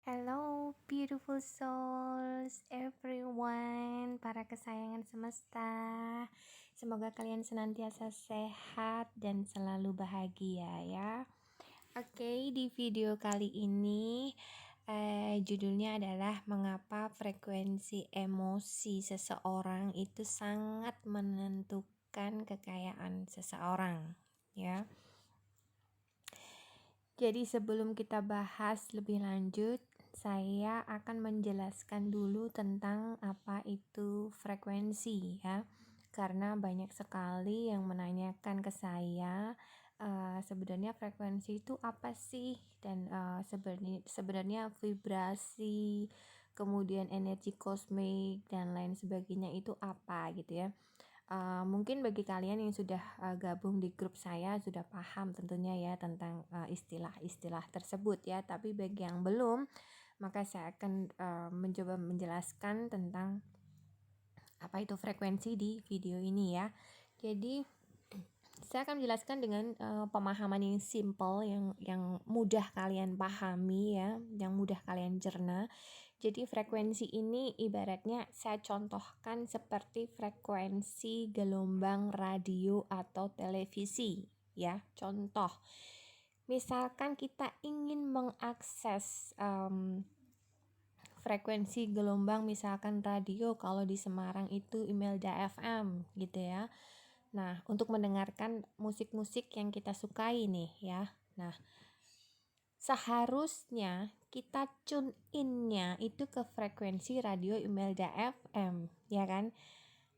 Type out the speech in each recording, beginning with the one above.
Hello, beautiful souls, everyone, para kesayangan semesta. Semoga kalian senantiasa sehat dan selalu bahagia ya. Oke, di video kali ini judulnya adalah mengapa frekuensi emosi seseorang itu sangat menentukan kekayaan seseorang, ya. Jadi sebelum kita bahas lebih lanjut, saya akan menjelaskan dulu tentang apa itu frekuensi ya. Karena banyak sekali yang menanyakan ke saya, sebenarnya frekuensi itu apa sih? Dan sebenarnya vibrasi, kemudian energi kosmik dan lain sebagainya itu apa gitu ya. Mungkin bagi kalian yang sudah gabung di grup saya sudah paham tentunya ya tentang istilah-istilah tersebut ya. Tapi bagi yang belum, maka saya akan mencoba menjelaskan tentang apa itu frekuensi di video ini ya. Jadi saya akan menjelaskan dengan pemahaman yang simple, yang mudah kalian pahami ya, yang mudah kalian cerna. Jadi frekuensi ini ibaratnya saya contohkan seperti frekuensi gelombang radio atau televisi ya. Contoh, misalkan kita ingin mengakses frekuensi gelombang misalkan radio, kalau di Semarang itu Imelda FM gitu ya. Nah, untuk mendengarkan musik-musik yang kita sukai nih ya. Nah, seharusnya kita tune in-nya itu ke frekuensi radio Imelda FM, ya kan?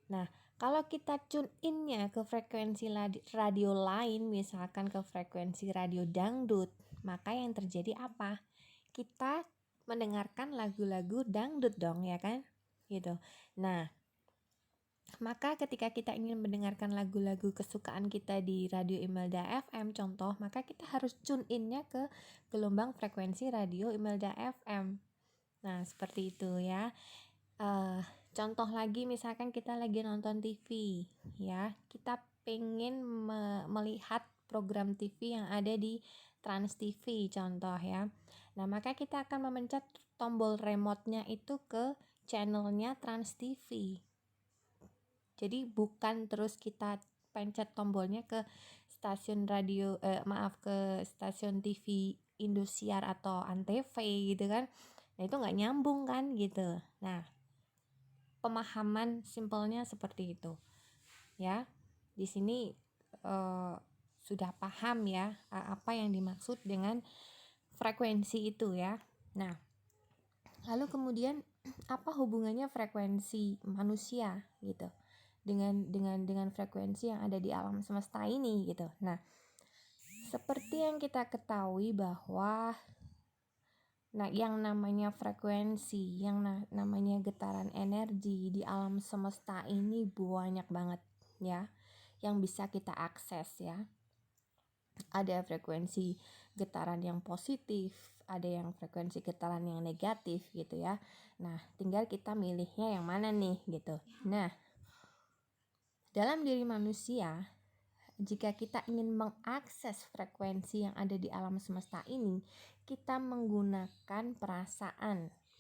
Nah, kalau kita tune in-nya ke frekuensi radio lain, misalkan ke frekuensi radio dangdut, maka yang terjadi apa? Kita mendengarkan lagu-lagu dangdut dong, ya kan? Gitu. Nah, maka ketika kita ingin mendengarkan lagu-lagu kesukaan kita di Radio Imelda FM contoh, maka kita harus tune in-nya ke gelombang frekuensi Radio Imelda FM. Nah, seperti itu ya. Contoh lagi misalkan kita lagi nonton TV ya. Kita pengen melihat program TV yang ada di Trans TV contoh ya. Nah, maka kita akan memencet tombol remote-nya itu ke channelnya Trans TV. Jadi bukan terus kita pencet tombolnya ke stasiun radio, ke stasiun TV Indosiar atau Antv gitu kan. Nah, itu nggak nyambung kan gitu. Nah, pemahaman simpelnya seperti itu. Ya, di sini sudah paham ya apa yang dimaksud dengan frekuensi itu ya. Nah, lalu kemudian apa hubungannya frekuensi manusia gitu dengan frekuensi yang ada di alam semesta ini gitu. Nah, seperti yang kita ketahui bahwa yang namanya frekuensi, yang namanya getaran energi di alam semesta ini banyak banget ya yang bisa kita akses ya. Ada frekuensi getaran yang positif, ada yang frekuensi getaran yang negatif gitu ya. Nah, tinggal kita milihnya yang mana nih gitu. Nah, dalam diri manusia, jika kita ingin mengakses frekuensi yang ada di alam semesta ini, kita menggunakan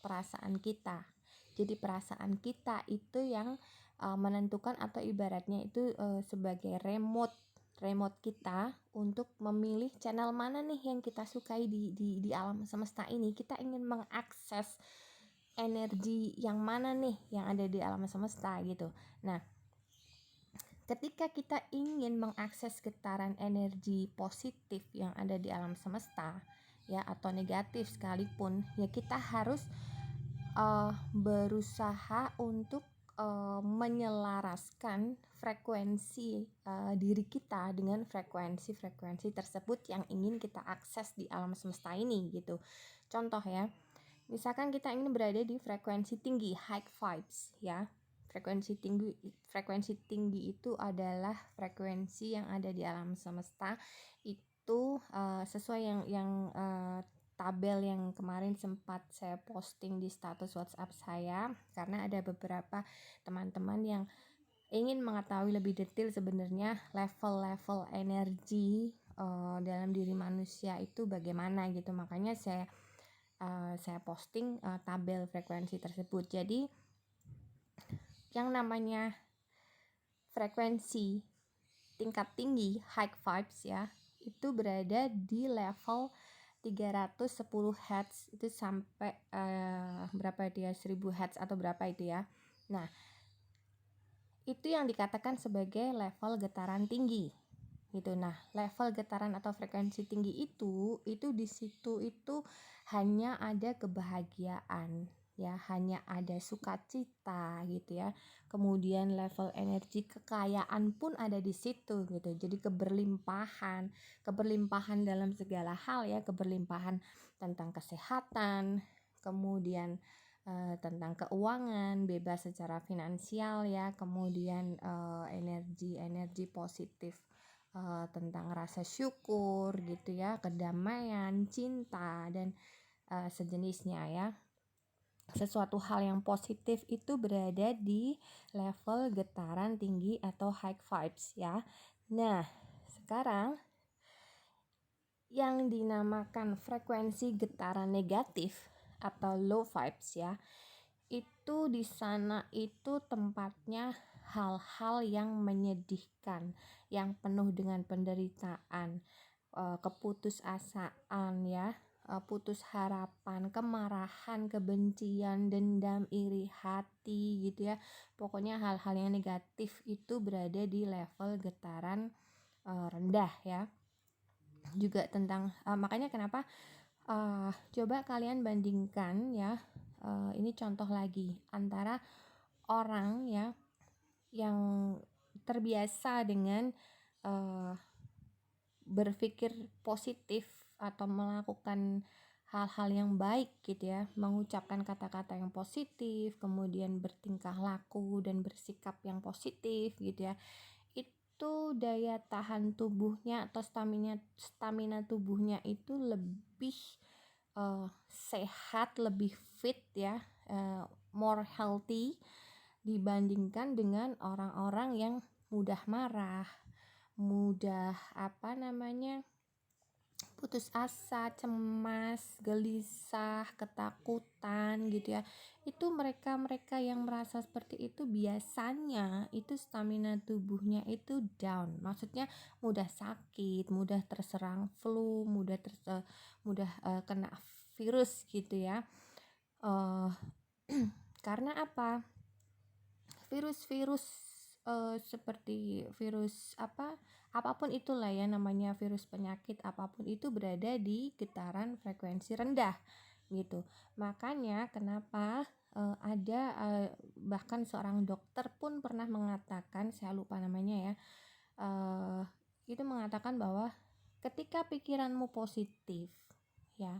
perasaan kita. Jadi perasaan kita itu yang menentukan atau ibaratnya itu sebagai remote kita untuk memilih channel mana nih yang kita sukai di alam semesta ini. Kita ingin mengakses energi yang mana nih yang ada di alam semesta gitu. Nah, ketika kita ingin mengakses getaran energi positif yang ada di alam semesta ya atau negatif sekalipun, ya kita harus berusaha untuk menyelaraskan frekuensi diri kita dengan frekuensi tersebut yang ingin kita akses di alam semesta ini gitu. Contoh ya, misalkan kita ingin berada di frekuensi tinggi, high vibes ya. Frekuensi tinggi itu adalah frekuensi yang ada di alam semesta itu sesuai yang tabel yang kemarin sempat saya posting di status WhatsApp saya, karena ada beberapa teman-teman yang ingin mengetahui lebih detail sebenarnya level-level energi dalam diri manusia itu bagaimana gitu. Makanya saya saya posting tabel frekuensi tersebut. Jadi yang namanya frekuensi tingkat tinggi high vibes ya, itu berada di level 310 Hz itu sampai berapa dia 1000 Hz atau berapa itu ya. Nah, itu yang dikatakan sebagai level getaran tinggi gitu. Nah, level getaran atau frekuensi tinggi itu di situ itu hanya ada kebahagiaan ya, hanya ada sukacita gitu ya. Kemudian level energi kekayaan pun ada di situ gitu. Jadi keberlimpahan dalam segala hal ya, keberlimpahan tentang kesehatan, kemudian tentang keuangan, bebas secara finansial ya, kemudian energi positif tentang rasa syukur gitu ya, kedamaian, cinta dan sejenisnya ya. Sesuatu hal yang positif itu berada di level getaran tinggi atau high vibes ya. Nah, sekarang yang dinamakan frekuensi getaran negatif atau low vibes ya, itu di sana itu tempatnya hal-hal yang menyedihkan, yang penuh dengan penderitaan, keputusasaan ya, putus harapan, kemarahan, kebencian, dendam, iri hati gitu ya. Pokoknya hal-hal yang negatif itu berada di level getaran rendah ya. Juga tentang makanya kenapa coba kalian bandingkan ya, ini contoh lagi antara orang ya yang terbiasa dengan berpikir positif atau melakukan hal-hal yang baik gitu ya, mengucapkan kata-kata yang positif, kemudian bertingkah laku dan bersikap yang positif gitu ya, itu daya tahan tubuhnya atau stamina tubuhnya itu lebih sehat, lebih fit ya, more healthy dibandingkan dengan orang-orang yang mudah marah, mudah putus asa, cemas, gelisah, ketakutan gitu ya. Itu mereka yang merasa seperti itu biasanya itu stamina tubuhnya itu down. Maksudnya mudah sakit, mudah terserang flu, mudah kena virus gitu ya. Karena apa? Virus-virus seperti virus apapun itulah ya, namanya virus penyakit apapun itu berada di getaran frekuensi rendah gitu. Makanya kenapa ada bahkan seorang dokter pun pernah mengatakan, saya lupa namanya ya, itu mengatakan bahwa ketika pikiranmu positif ya,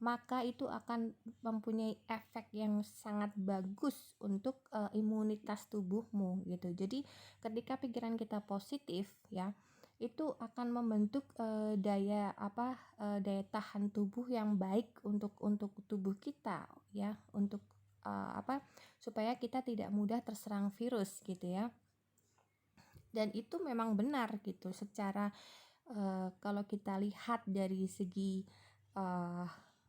maka itu akan mempunyai efek yang sangat bagus untuk imunitas tubuhmu gitu. Jadi ketika pikiran kita positif ya, itu akan membentuk daya tahan tubuh yang baik untuk tubuh kita ya, untuk supaya kita tidak mudah terserang virus gitu ya. Dan itu memang benar gitu, secara kalau kita lihat dari segi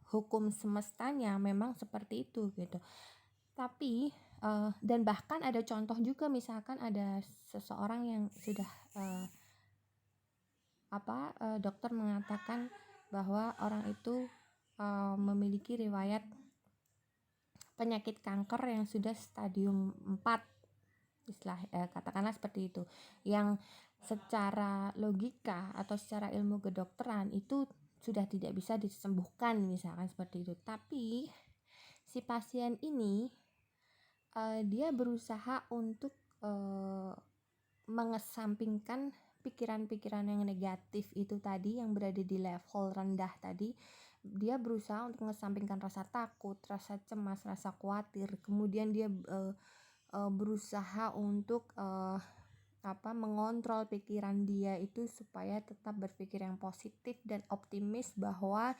hukum semestanya memang seperti itu gitu. Tapi dan bahkan ada contoh juga, misalkan ada seseorang yang sudah dokter mengatakan bahwa orang itu memiliki riwayat penyakit kanker yang sudah stadium 4, katakanlah seperti itu, yang secara logika atau secara ilmu kedokteran itu sudah tidak bisa disembuhkan misalkan seperti itu. Tapi si pasien ini dia berusaha untuk mengesampingkan pikiran-pikiran yang negatif itu tadi, yang berada di level rendah tadi. Dia berusaha untuk mengesampingkan rasa takut, rasa cemas, rasa khawatir. Kemudian dia berusaha untuk mengontrol pikiran dia itu supaya tetap berpikir yang positif dan optimis bahwa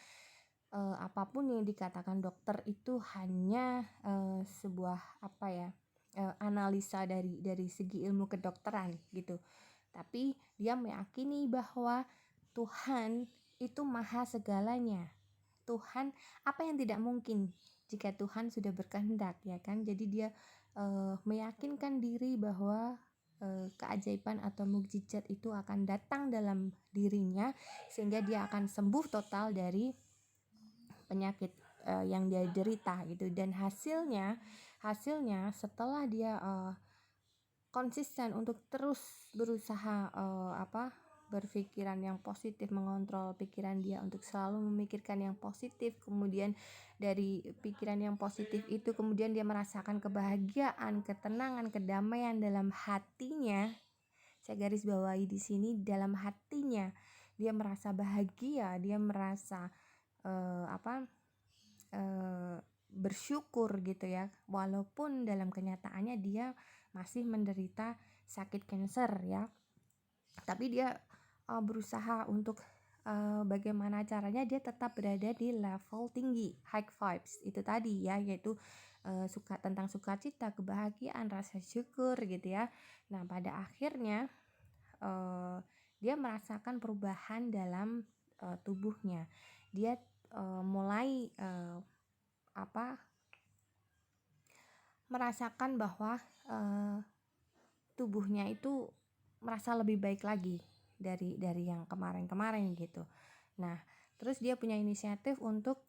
apapun yang dikatakan dokter itu hanya sebuah analisa dari segi ilmu kedokteran gitu. Tapi dia meyakini bahwa Tuhan itu maha segalanya Tuhan, apa yang tidak mungkin jika Tuhan sudah berkehendak, ya kan? Jadi dia meyakinkan diri bahwa keajaiban atau mukjizat itu akan datang dalam dirinya, sehingga dia akan sembuh total dari penyakit yang dia derita gitu. Dan hasilnya setelah dia konsisten untuk terus berusaha berpikiran yang positif, mengontrol pikiran dia untuk selalu memikirkan yang positif, kemudian dari pikiran yang positif itu kemudian dia merasakan kebahagiaan, ketenangan, kedamaian dalam hatinya. Saya garis bawahi di sini, dalam hatinya dia merasa bahagia, dia merasa bersyukur gitu ya, walaupun dalam kenyataannya dia masih menderita sakit kanker ya, tapi dia berusaha untuk bagaimana caranya dia tetap berada di level tinggi, high vibes itu tadi ya, yaitu tentang sukacita, kebahagiaan, rasa syukur gitu ya. Nah pada akhirnya dia merasakan perubahan dalam tubuhnya. Dia mulai merasakan bahwa tubuhnya itu merasa lebih baik lagi dari yang kemarin-kemarin gitu. Nah, terus dia punya inisiatif untuk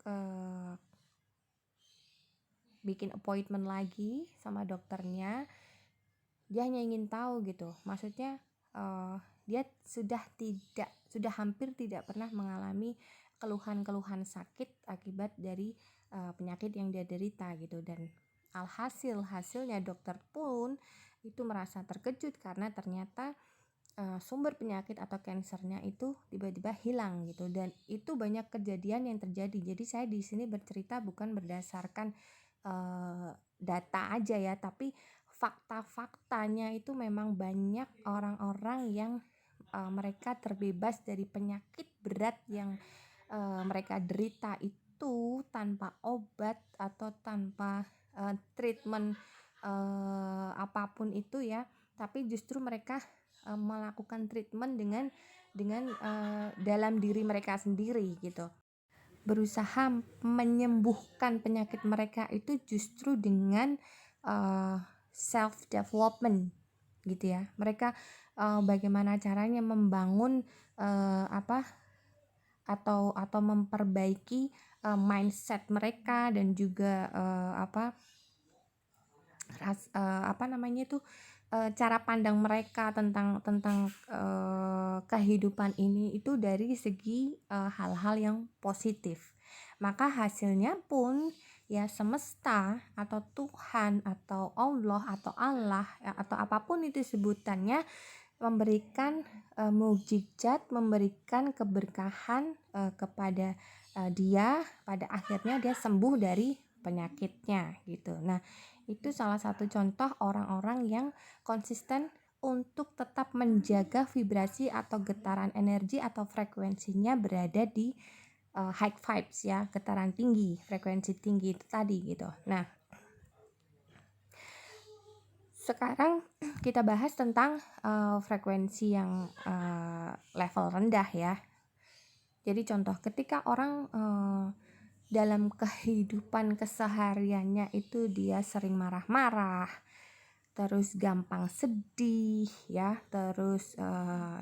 bikin appointment lagi sama dokternya. Dia hanya ingin tahu gitu, maksudnya dia sudah hampir tidak pernah mengalami keluhan-keluhan sakit akibat dari penyakit yang dia derita gitu. Dan hasilnya dokter pun itu merasa terkejut karena ternyata sumber penyakit atau kansernya itu tiba-tiba hilang gitu. Dan itu banyak kejadian yang terjadi. Jadi saya di sini bercerita bukan berdasarkan data aja ya, tapi fakta-faktanya itu memang banyak orang-orang yang mereka terbebas dari penyakit berat yang mereka derita itu tanpa obat atau tanpa treatment apapun itu ya, tapi justru mereka melakukan treatment dengan dalam diri mereka sendiri gitu, berusaha menyembuhkan penyakit mereka itu justru dengan self development gitu ya. Mereka bagaimana caranya membangun atau memperbaiki mindset mereka dan juga cara pandang mereka tentang kehidupan ini itu dari segi hal-hal yang positif. Maka hasilnya pun ya semesta atau Tuhan atau Allah atau apapun itu sebutannya memberikan mukjizat, memberikan keberkahan kepada dia, pada akhirnya dia sembuh dari penyakitnya gitu. Nah, itu salah satu contoh orang-orang yang konsisten untuk tetap menjaga vibrasi atau getaran energi atau frekuensinya berada di high vibes ya, getaran tinggi, frekuensi tinggi itu tadi gitu. Nah, sekarang kita bahas tentang frekuensi yang level rendah ya. Jadi contoh ketika orang dalam kehidupan kesehariannya itu dia sering marah-marah, terus gampang sedih ya, terus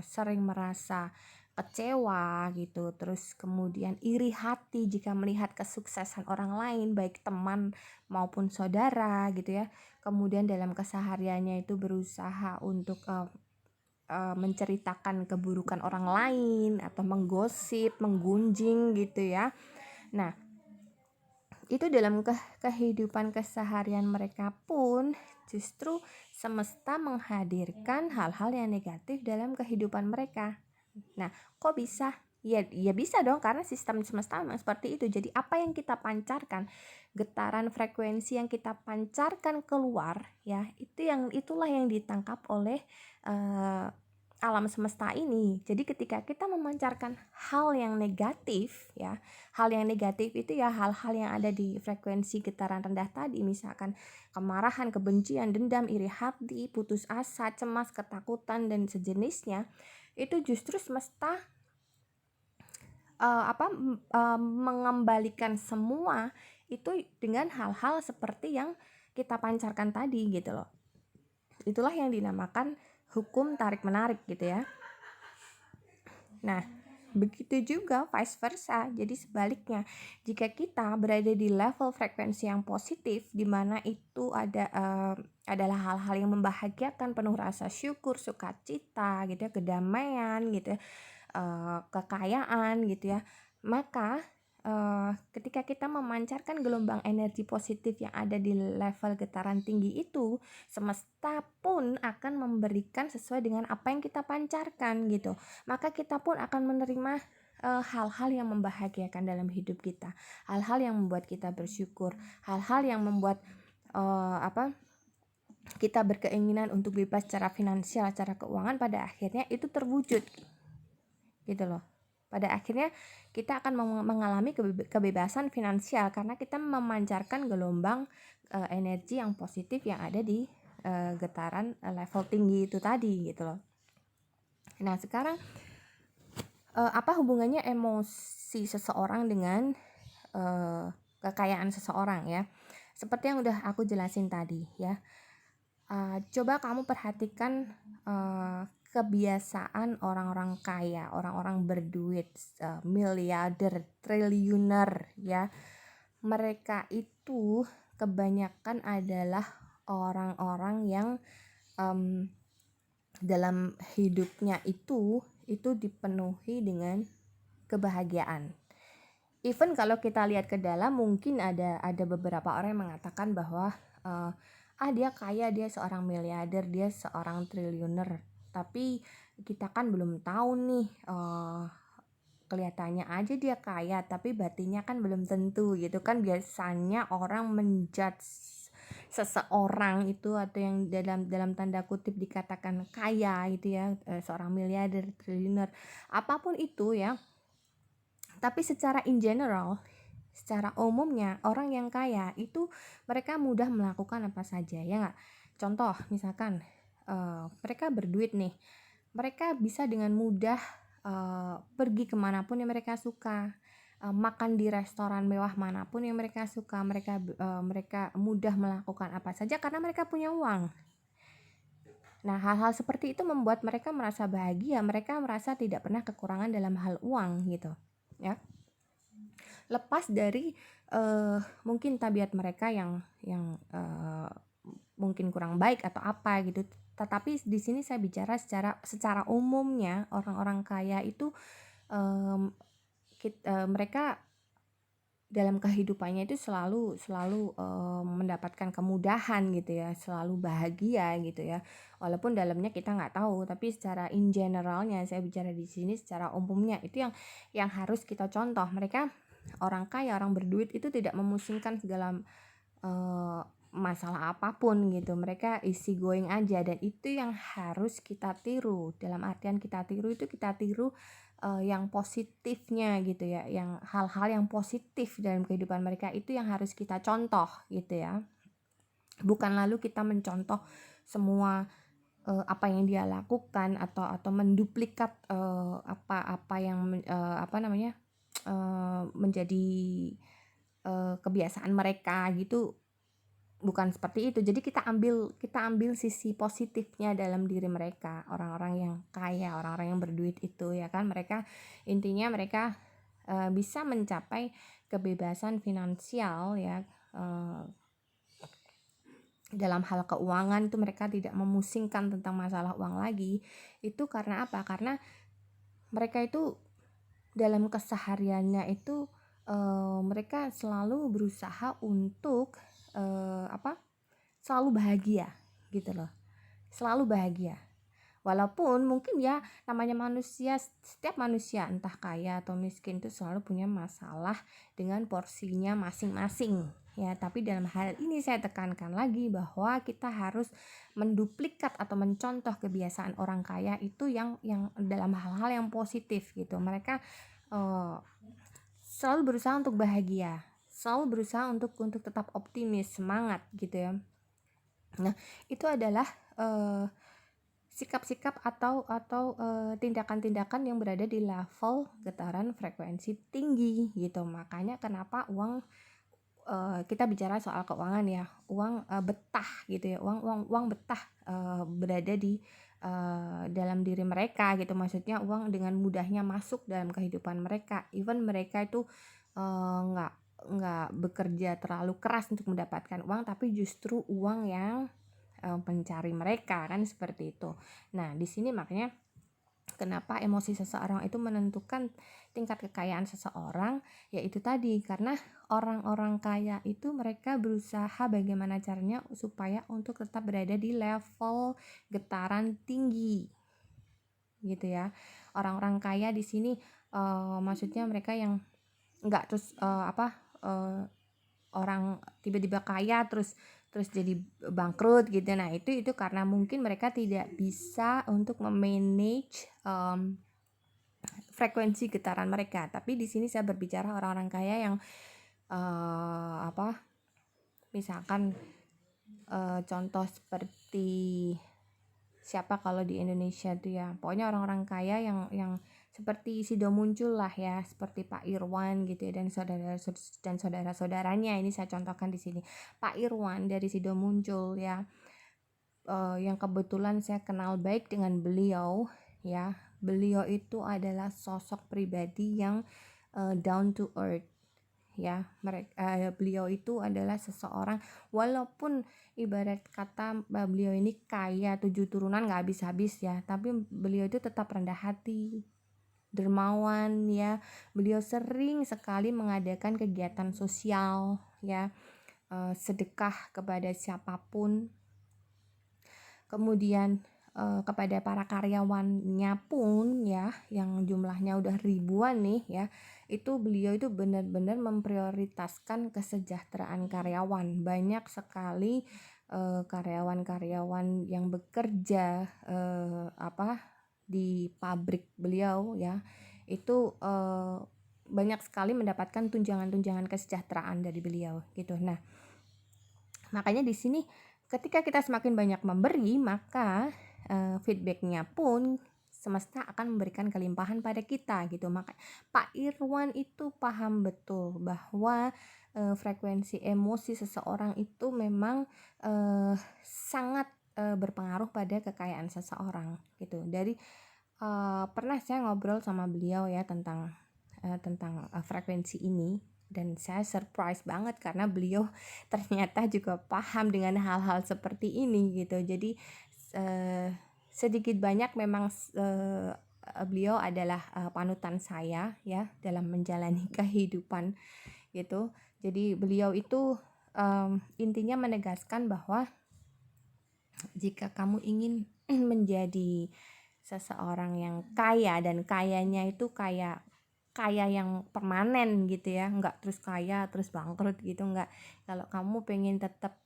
sering merasa kecewa gitu, terus kemudian iri hati jika melihat kesuksesan orang lain baik teman maupun saudara gitu ya. Kemudian dalam kesehariannya itu berusaha untuk menceritakan keburukan orang lain atau menggosip, menggunjing gitu ya. Nah, itu dalam kehidupan keseharian mereka pun justru semesta menghadirkan hal-hal yang negatif dalam kehidupan mereka. Nah, kok bisa? Ya bisa dong, karena sistem semesta memang seperti itu. Jadi apa yang kita pancarkan, getaran frekuensi yang kita pancarkan keluar ya, itulah yang ditangkap oleh alam semesta ini. Jadi ketika kita memancarkan hal yang negatif ya, hal yang negatif itu ya hal-hal yang ada di frekuensi getaran rendah tadi, misalkan kemarahan, kebencian, dendam, iri hati, putus asa, cemas, ketakutan dan sejenisnya, itu justru semesta mengembalikan semua itu dengan hal-hal seperti yang kita pancarkan tadi gitu loh. Itulah yang dinamakan hukum tarik-menarik gitu ya. Nah, begitu juga vice versa. Jadi sebaliknya, jika kita berada di level frekuensi yang positif, di mana itu adalah hal-hal yang membahagiakan, penuh rasa syukur, sukacita, gitu ya, kedamaian, gitu ya, kekayaan, gitu ya, maka ketika kita memancarkan gelombang energi positif yang ada di level getaran tinggi itu, semesta pun akan memberikan sesuai dengan apa yang kita pancarkan gitu. Maka kita pun akan menerima hal-hal yang membahagiakan dalam hidup kita, hal-hal yang membuat kita bersyukur, hal-hal yang membuat kita berkeinginan untuk bebas secara finansial, secara keuangan, pada akhirnya itu terwujud gitu loh. Pada akhirnya kita akan mengalami kebebasan finansial karena kita memancarkan gelombang energi yang positif yang ada di getaran level tinggi itu tadi gitu loh. Nah, sekarang apa hubungannya emosi seseorang dengan kekayaan seseorang ya? Seperti yang udah aku jelasin tadi ya. Coba kamu perhatikan kebiasaan orang-orang kaya, orang-orang berduit, miliarder, triliuner ya. Mereka itu kebanyakan adalah orang-orang yang dalam hidupnya itu dipenuhi dengan kebahagiaan. Even kalau kita lihat ke dalam, mungkin ada beberapa orang yang mengatakan bahwa dia kaya, dia seorang miliarder, dia seorang triliuner. Tapi kita kan belum tahu nih, kelihatannya aja dia kaya, tapi batinnya kan belum tentu gitu kan. Biasanya orang menjudge seseorang itu, atau yang dalam tanda kutip dikatakan kaya gitu ya, seorang miliarder, triliuner, apapun itu ya. Tapi secara in general, secara umumnya orang yang kaya itu mereka mudah melakukan apa saja ya nggak? Contoh misalkan mereka berduit nih, mereka bisa dengan mudah pergi kemanapun yang mereka suka, makan di restoran mewah manapun yang mereka suka, mereka mudah melakukan apa saja karena mereka punya uang. Nah, hal-hal seperti itu membuat mereka merasa bahagia, mereka merasa tidak pernah kekurangan dalam hal uang gitu ya. Lepas dari mungkin tabiat mereka yang mungkin kurang baik atau apa gitu, tetapi di sini saya bicara secara umumnya orang-orang kaya itu mereka dalam kehidupannya itu selalu mendapatkan kemudahan gitu ya, selalu bahagia gitu ya, walaupun dalamnya kita nggak tahu. Tapi secara in generalnya, saya bicara di sini secara umumnya, itu yang harus kita contoh. Mereka orang kaya, orang berduit itu tidak memusingkan segala masalah apapun gitu. Mereka easy going aja, dan itu yang harus kita tiru. Dalam artian kita tiru itu kita tiru yang positifnya gitu ya, yang hal-hal yang positif dalam kehidupan mereka itu yang harus kita contoh gitu ya. Bukan lalu kita mencontoh semua apa yang dia lakukan atau menduplikat apa yang menjadi kebiasaan mereka gitu. Bukan seperti itu. Jadi kita ambil sisi positifnya dalam diri mereka, orang-orang yang kaya, orang-orang yang berduit itu ya kan. Mereka intinya mereka bisa mencapai kebebasan finansial ya, dalam hal keuangan itu mereka tidak memusingkan tentang masalah uang lagi. Itu karena apa? Karena mereka itu dalam kesehariannya itu mereka selalu berusaha untuk selalu bahagia gitu loh, selalu bahagia. Walaupun mungkin ya namanya manusia, setiap manusia entah kaya atau miskin itu selalu punya masalah dengan porsinya masing-masing ya. Tapi dalam hal ini saya tekankan lagi bahwa kita harus menduplikat atau mencontoh kebiasaan orang kaya itu yang dalam hal-hal yang positif gitu. Mereka selalu berusaha untuk bahagia, selalu berusaha untuk tetap optimis, semangat gitu ya. Nah, itu adalah sikap-sikap atau tindakan-tindakan yang berada di level getaran frekuensi tinggi gitu. Makanya kenapa kita bicara soal keuangan ya, uang betah gitu ya, uang betah berada di dalam diri mereka gitu. Maksudnya uang dengan mudahnya masuk dalam kehidupan mereka, even mereka itu nggak bekerja terlalu keras untuk mendapatkan uang, tapi justru uang yang pencari mereka, kan seperti itu. Nah, di sini makanya kenapa emosi seseorang itu menentukan tingkat kekayaan seseorang, yaitu tadi karena orang-orang kaya itu mereka berusaha bagaimana caranya supaya untuk tetap berada di level getaran tinggi gitu ya. Orang-orang kaya di sini maksudnya mereka yang enggak terus orang tiba-tiba kaya terus jadi bangkrut gitu. Nah, itu karena mungkin mereka tidak bisa untuk memanage frekuensi getaran mereka. Tapi di sini saya berbicara orang-orang kaya yang misalkan contoh seperti siapa kalau di Indonesia tuh ya, pokoknya orang-orang kaya yang seperti Sido Muncul lah ya, seperti Pak Irwan gitu ya, dan saudara-saudaranya. Ini saya contohkan di sini. Pak Irwan dari Sido Muncul ya, yang kebetulan saya kenal baik dengan beliau ya. Beliau itu adalah sosok pribadi yang down to earth ya. Beliau itu adalah seseorang, walaupun ibarat kata beliau ini kaya 7 turunan gak habis-habis ya, tapi beliau itu tetap rendah hati, dermawan ya. Beliau sering sekali mengadakan kegiatan sosial ya, sedekah kepada siapapun. Kemudian kepada para karyawannya pun ya, yang jumlahnya udah ribuan nih ya, itu beliau itu benar-benar memprioritaskan kesejahteraan karyawan. Banyak sekali karyawan-karyawan yang bekerja di pabrik beliau ya, itu banyak sekali mendapatkan tunjangan-tunjangan kesejahteraan dari beliau gitu. Nah, makanya di sini ketika kita semakin banyak memberi, maka feedbacknya pun semesta akan memberikan kelimpahan pada kita gitu. Maka Pak Irwan itu paham betul bahwa frekuensi emosi seseorang itu memang sangat berpengaruh pada kekayaan seseorang gitu. Dari pernah saya ngobrol sama beliau ya tentang frekuensi ini, dan saya surprise banget karena beliau ternyata juga paham dengan hal-hal seperti ini gitu. Jadi sedikit banyak memang beliau adalah panutan saya ya dalam menjalani kehidupan gitu. Jadi beliau itu intinya menegaskan bahwa jika kamu ingin menjadi seseorang yang kaya, dan kayanya itu kaya yang permanen gitu ya, enggak terus kaya terus bangkrut gitu, enggak. Kalau kamu pengen tetap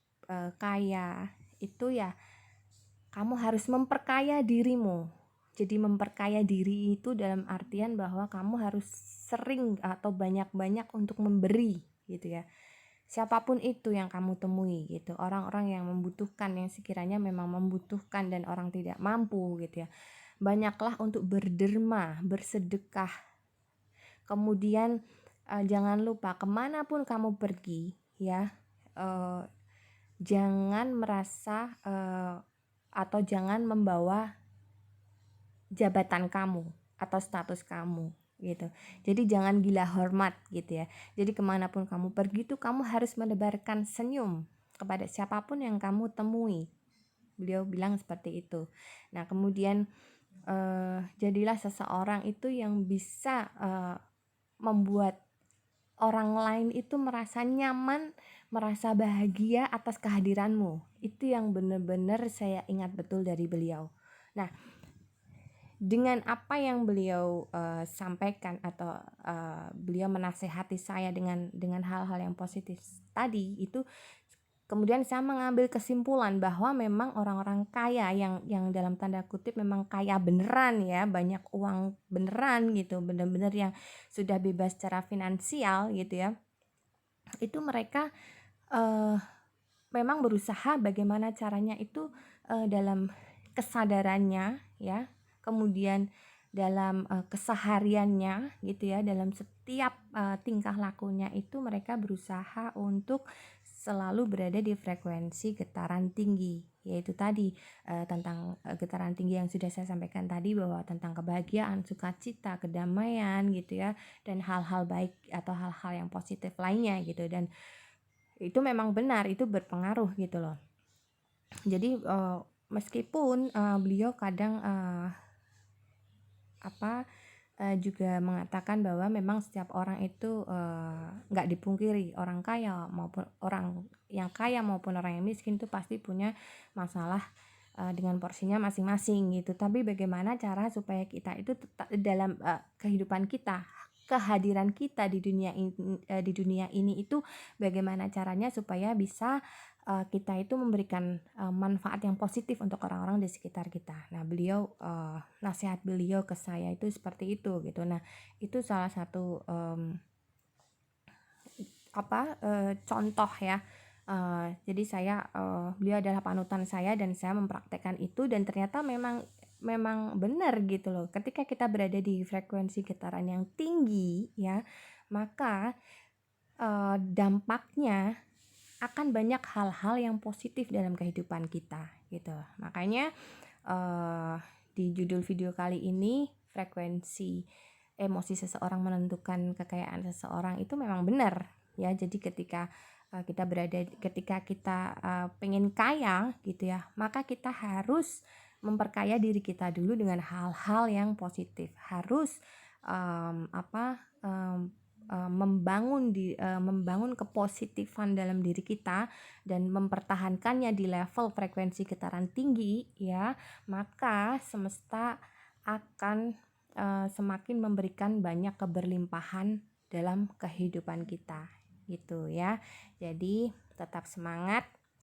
kaya itu ya kamu harus memperkaya dirimu. Jadi memperkaya diri itu dalam artian bahwa kamu harus sering atau banyak-banyak untuk memberi gitu ya. Siapapun itu yang kamu temui gitu, orang-orang yang membutuhkan, yang sekiranya memang membutuhkan dan orang tidak mampu gitu ya, banyaklah untuk berderma, bersedekah. Kemudian jangan lupa kemanapun kamu pergi ya, jangan merasa atau jangan membawa jabatan kamu atau status kamu gitu. Jadi jangan gila hormat gitu ya. Jadi kemanapun kamu pergi tuh kamu harus menebarkan senyum kepada siapapun yang kamu temui. Beliau bilang seperti itu. Nah, kemudian jadilah seseorang itu yang bisa membuat orang lain itu merasa nyaman, merasa bahagia atas kehadiranmu. Itu yang benar-benar saya ingat betul dari beliau. Nah, dengan apa yang beliau sampaikan atau beliau menasehati saya dengan hal-hal yang positif tadi itu, kemudian saya mengambil kesimpulan bahwa memang orang-orang kaya yang dalam tanda kutip memang kaya beneran ya, banyak uang beneran gitu, benar-benar yang sudah bebas secara finansial gitu ya, itu mereka memang berusaha bagaimana caranya itu dalam kesadarannya ya, kemudian dalam kesehariannya gitu ya, dalam setiap tingkah lakunya itu mereka berusaha untuk selalu berada di frekuensi getaran tinggi, yaitu tadi tentang getaran tinggi yang sudah saya sampaikan tadi, bahwa tentang kebahagiaan, sukacita, kedamaian gitu ya, dan hal-hal baik atau hal-hal yang positif lainnya gitu. Dan itu memang benar, itu berpengaruh gitu loh. Jadi meskipun beliau kadang juga mengatakan bahwa memang setiap orang itu nggak dipungkiri, orang kaya maupun orang yang kaya maupun orang yang miskin itu pasti punya masalah dengan porsinya masing-masing gitu. Tapi bagaimana cara supaya kita itu tetap dalam kehidupan kita, kehadiran kita di dunia ini itu bagaimana caranya supaya bisa kita itu memberikan manfaat yang positif untuk orang-orang di sekitar kita. Nah, nasihat beliau ke saya itu seperti itu gitu. Nah, itu salah satu contoh ya. Jadi beliau adalah panutan saya dan saya mempraktekkan itu, dan ternyata memang benar gitu loh. Ketika kita berada di frekuensi getaran yang tinggi ya, maka dampaknya akan banyak hal-hal yang positif dalam kehidupan kita gitu. Makanya di judul video kali ini, frekuensi emosi seseorang menentukan kekayaan seseorang, itu memang benar ya. Jadi ketika kita pengen kaya gitu ya, maka kita harus memperkaya diri kita dulu dengan hal-hal yang positif. Harus membangun kepositifan dalam diri kita dan mempertahankannya di level frekuensi getaran tinggi ya, maka semesta akan semakin memberikan banyak keberlimpahan dalam kehidupan kita gitu ya. Jadi tetap semangat,